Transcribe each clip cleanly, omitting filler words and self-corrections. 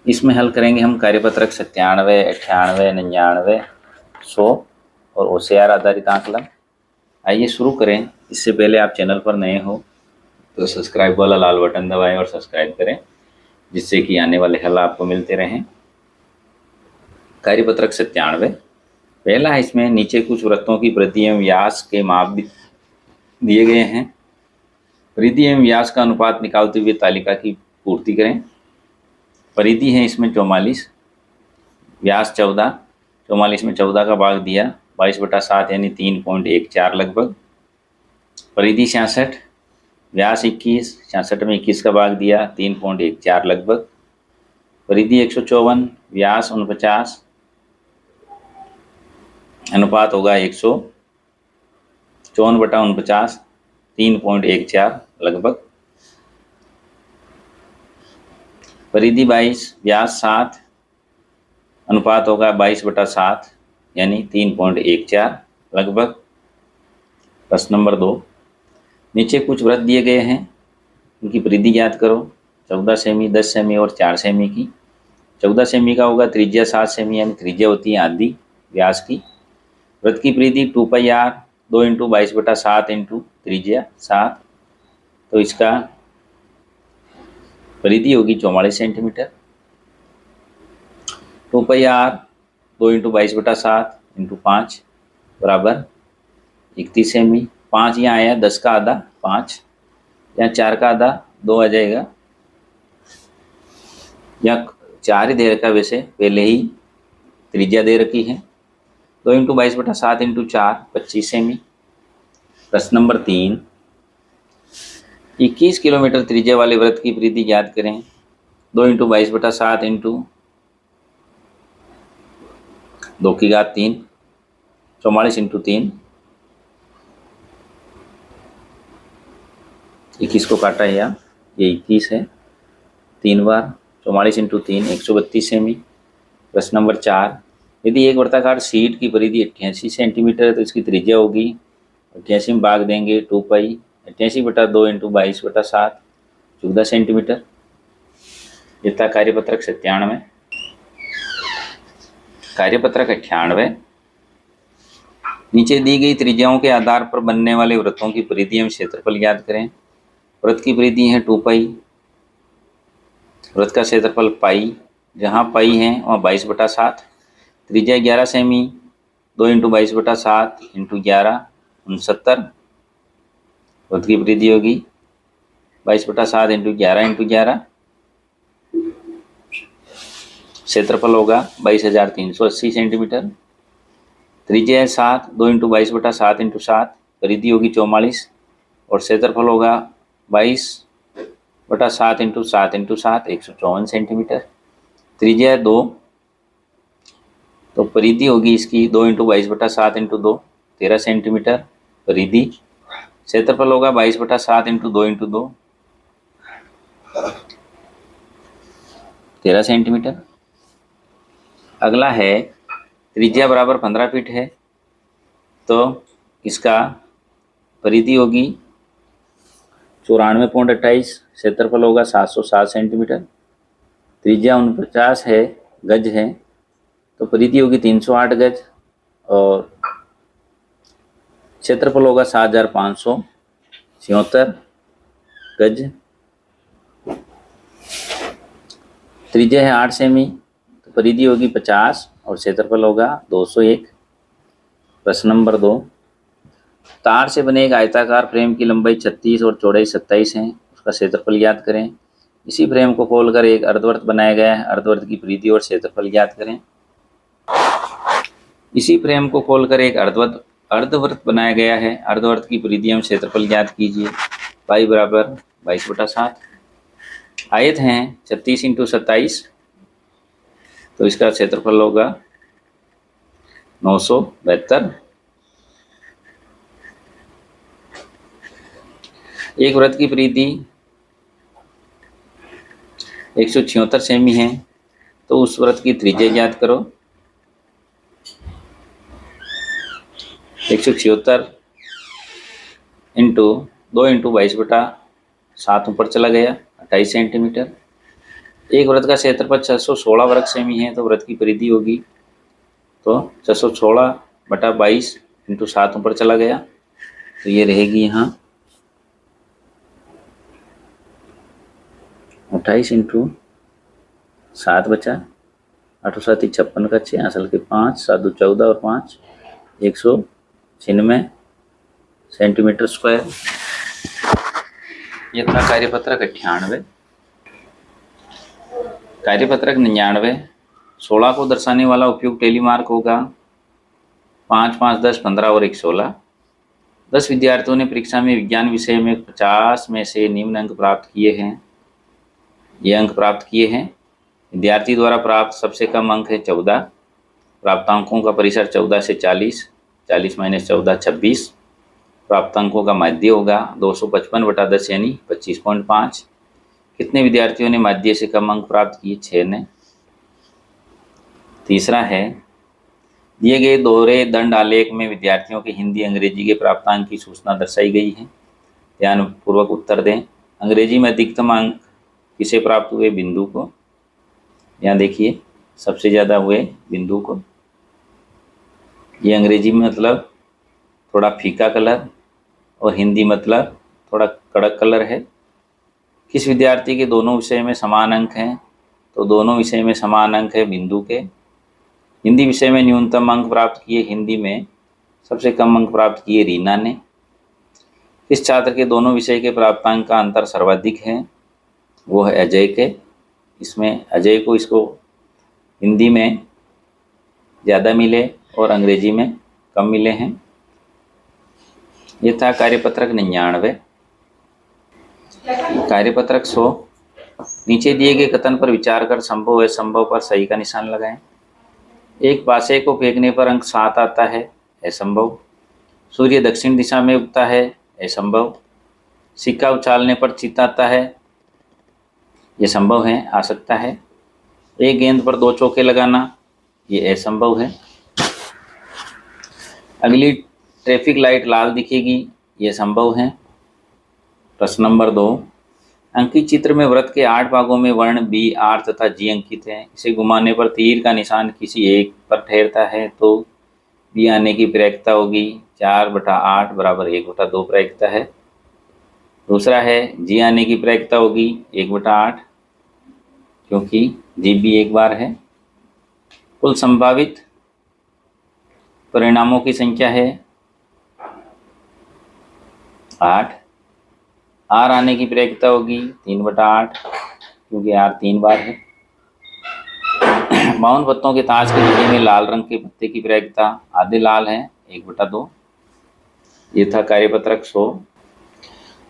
इसमें हल करेंगे हम कार्यपत्रक 97, 98, 99, 100 और OCR आधारित आकलन। आइए शुरू करें। इससे पहले आप चैनल पर नए हो तो सब्सक्राइब वाला लाल बटन दबाएं और सब्सक्राइब करें, जिससे कि आने वाले हल आपको मिलते रहें। कार्यपत्रक 97 पहला है। इसमें नीचे कुछ वृत्तों की परिधि एवं व्यास के माप दिए गए हैं। परिधि एवं व्यास का अनुपात निकालते हुए तालिका की पूर्ति करें। परिधि है इसमें 44, व्यास 14, 44 में 14 का भाग दिया 22/7 यानी 3.14 लगभग। परिधि 66, व्यास 21, 66 में 21 का भाग दिया 3.14 लगभग। परिधि 154, व्यास 49, अनुपात होगा 154/49, 3.14 लगभग। परिधि 22, व्यास 7, अनुपात होगा 22/7 यानी 3.14 लगभग। प्रश्न नंबर 2, नीचे कुछ वृत्त दिए गए हैं, उनकी परिधि ज्ञात करो। 14 सेमी, 10 सेमी और 4 सेमी की। 14 सेमी का होगा त्रिज्या 7 सेमी यानी त्रिज्या होती है आधी व्यास की। वृत्त की परिधि 2πr 2 × 22/7 × त्रिज्या 7, तो इसका परिधि होगी 44 सेंटीमीटर। 2πr 2 × 22/7 × 5 बराबर 31 सेमी। 5 यहाँ आया, 10 का आधा 5, यहाँ 4 का आधा 2 आ जाएगा। यहाँ 4 ही दे रखा, वैसे पहले ही त्रिज्या दे रखी है। 2 × 22/7 × 4 25 सेमी। प्रश्न नंबर 3, 21 किलोमीटर त्रिज्या वाले वृत्त की परिधि ज्ञात करें। 2 × 22/7 × 2 की घात 3, 44 × 3, 21 को काटा है यहाँ, ये 21 है 3 बार। 44 × 3 132 सेमी। प्रश्न नंबर 4, यदि एक वर्ताकार शीट की परिधि 88 सेंटीमीटर है तो इसकी त्रिज्या होगी 88 में भाग देंगे 2π 88/2 × 22/7 14 सेंटीमीटर। ये था कार्यपत्रक 97। कार्यपत्रक 98, नीचे दी गई त्रिज्याओं के आधार पर बनने वाले वृत्तों की परिधि एवं क्षेत्रफल ज्ञात करें। वृत्त की परिधि है 2π, वृत्त का क्षेत्रफल पाई, जहाँ पाई है वहाँ 22/7, त्रिज्या 11 सेमी, 2 × 22/7 × 11 69। वृत्त की परिधि होगी 22/7 × 11 × 11। क्षेत्रफल होगा 22,380 सेंटीमीटर। त्रिज्या है 7, 2 × 22/7 × 7, परिधि होगी 44 और क्षेत्रफल होगा 22/7 × 7 × 7 154 सेंटीमीटर। त्रिज्या है 2, तो परिधि होगी इसकी 2 × 22/7 × 2 13 सेंटीमीटर परिधि। क्षेत्रफल होगा 22/7 × 2 × 2 13 सेंटीमीटर। अगला है त्रिज्या बराबर 15 फीट है, तो इसका परिधि होगी 94.28, क्षेत्रफल होगा 707 सेंटीमीटर। त्रिज्या 49 है, गज है, तो परिधि होगी 308 गज और क्षेत्रफल होगा 7576 गज। त्रिज्या है 8 सेमी, तो परिधि होगी 50 और क्षेत्रफल होगा 201। प्रश्न नंबर 2, तार से बने एक आयताकार फ्रेम की लंबाई 36 और चौड़ाई 27 है, उसका क्षेत्रफल ज्ञात करें। इसी फ्रेम को खोलकर एक अर्धवृत्त बनाया गया है, अर्धवृत्त की परिधि और क्षेत्रफल ज्ञात करें। इसी फ्रेम को खोलकर एक अर्धवृत्त बनाया गया है, अर्धवृत्त की परिधि एवं क्षेत्रफल ज्ञात कीजिए। पाई बराबर 22/7। आयत हैं 36 × 27, तो इसका क्षेत्रफल होगा 972। एक वृत्त की परिधि 176 सेमी है, तो उस वृत्त की त्रिज्या ज्ञात करो। 176 × 2 × 22/7 ऊपर चला गया 28 सेंटीमीटर। एक वृत्त का क्षेत्रफल 616 वर्ग सेमी है, तो वृत्त की परिधि होगी तो 616/22 इंटू 7 ऊपर चला गया, तो ये रहेगी यहाँ 28 इंटू 7 बचा, 8 7 56 का 6 असल के 5 7 14 और 5 196 सेंटीमीटर स्क्वायर। ये था कार्यपत्रक 98। कार्यपत्रक 99, 16 को दर्शाने वाला उपयुक्त टेलीमार्क होगा 5 5 10 15 और 1 16। 10 विद्यार्थियों ने परीक्षा में विज्ञान विषय में 50 में से निम्न अंक प्राप्त किए हैं। ये अंक प्राप्त किए हैं। विद्यार्थी द्वारा प्राप्त सबसे कम अंक है 14। प्राप्तांकों का परिसर 14 से 40, 40 - 14 26। प्राप्तांकों का माध्य होगा 255/10 यानी 25.5। कितने विद्यार्थियों ने माध्य से कम अंक प्राप्त किए? 6 ने। तीसरा है, दिए गए दोहरे दंड आलेख में विद्यार्थियों के हिंदी अंग्रेजी के प्राप्तांक की सूचना दर्शाई गई है। ध्यानपूर्वक उत्तर दें। अंग्रेजी में अधिकतम अंक किसे प्राप्त हुए? बिंदु को। यहाँ देखिए सबसे ज़्यादा हुए बिंदु को। ये अंग्रेजी में मतलब थोड़ा फीका कलर और हिंदी मतलब थोड़ा कड़क कलर है। किस विद्यार्थी के दोनों विषय में समान अंक हैं? तो दोनों विषय में समान अंक है बिंदु के। हिंदी विषय में न्यूनतम अंक प्राप्त किए, हिंदी में सबसे कम अंक प्राप्त किए रीना ने। किस छात्र के दोनों विषय के प्राप्तांक का अंतर सर्वाधिक है? वो है अजय के। इसमें अजय को इसको हिंदी में ज़्यादा मिले और अंग्रेजी में कम मिले हैं। ये था कार्यपत्रक 99। कार्यपत्रक 100, नीचे दिए गए कथन पर विचार कर संभव असंभव पर सही का निशान लगाएं। एक पासे को फेंकने पर अंक 7 आता है, असंभव। सूर्य दक्षिण दिशा में उगता है, असंभव। सिक्का उछालने पर चित आता है, ये संभव है, आ सकता है। एक गेंद पर 2 चौके लगाना, ये असंभव है। अगली ट्रैफिक लाइट लाल दिखेगी, ये संभव है। प्रश्न नंबर 2, अंकित चित्र में वृत्त के 8 भागों में वर्ण बी, आर तथा जी अंकित है। इसे घुमाने पर तीर का निशान किसी एक पर ठहरता है तो बी आने की प्रायिकता होगी 4/8 = 1/2 प्रायिकता है। दूसरा है जी आने की प्रायिकता होगी 1/8 क्योंकि जी भी एक बार है। कुल संभावित परिणामों की संख्या है 8। आर आने की प्रायिकता होगी 3/8 क्योंकि आर 3 बार है। 52 पत्तों के ताश के डिब्बे में लाल रंग के पत्ते की प्रायिकता आधे लाल है 1/2। ये था कार्यपत्रक 100।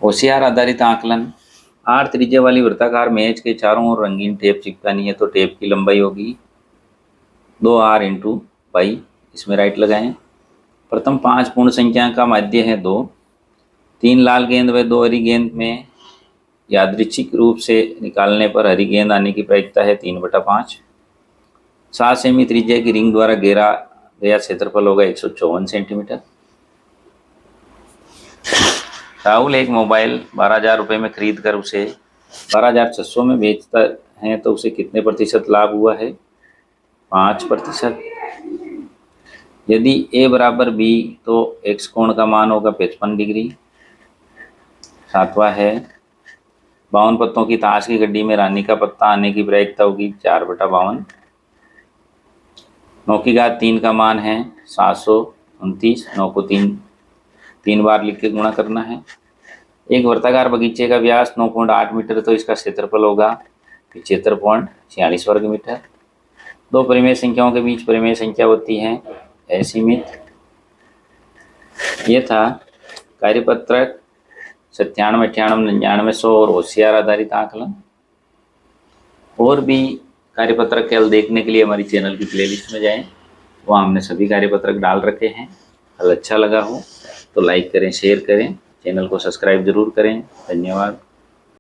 होशियार आधारित आकलन। 8 त्रिज्या वाली वृत्ताकार मेज के चारों ओर रंगीन टेप चिपकानी है तो टेप की लंबाई होगी 2r × पाई। इसमें राइट लगाएं। प्रथम 5 पूर्ण संख्या का माध्य है 2। 3 लाल गेंद व 2 हरी गेंद में यादृच्छिक रूप से निकालने पर हरी गेंद आने की प्रायिकता है 3/5। 7 सेमी त्रिज्या की रिंग द्वारा घेरा गया क्षेत्रफल होगा 154 सेंटीमीटर। राहुल एक मोबाइल 12,000 रुपये में खरीद कर उसे 12,600 में बेचता है तो उसे कितने प्रतिशत लाभ हुआ है? 5%। यदि a = b तो x कोण का मान होगा 55 डिग्री। 7वां है 52 पत्तों की ताश की गड्डी में रानी का पत्ता आने की प्रायिकता होगी 4/52। 9 की घात 3 का मान है 729। 9 को 3 बार लिख के गुणा करना है। एक वर्ताकार बगीचे का व्यास 9.8 मीटर तो इसका क्षेत्रफल होगा 75.46 वर्ग मीटर। 2 परिमेय संख्याओं के बीच परिमेय संख्या होती है असीमित। ये था कार्यपत्रक 97, 98, 99, 100 और होशियार आधारित आकलन। और भी कार्यपत्रक हल देखने के लिए हमारी चैनल की प्लेलिस्ट में जाएं, वहाँ हमने सभी कार्यपत्रक डाल रखे हैं। हल अच्छा लगा हो तो लाइक करें, शेयर करें, चैनल को सब्सक्राइब जरूर करें। धन्यवाद।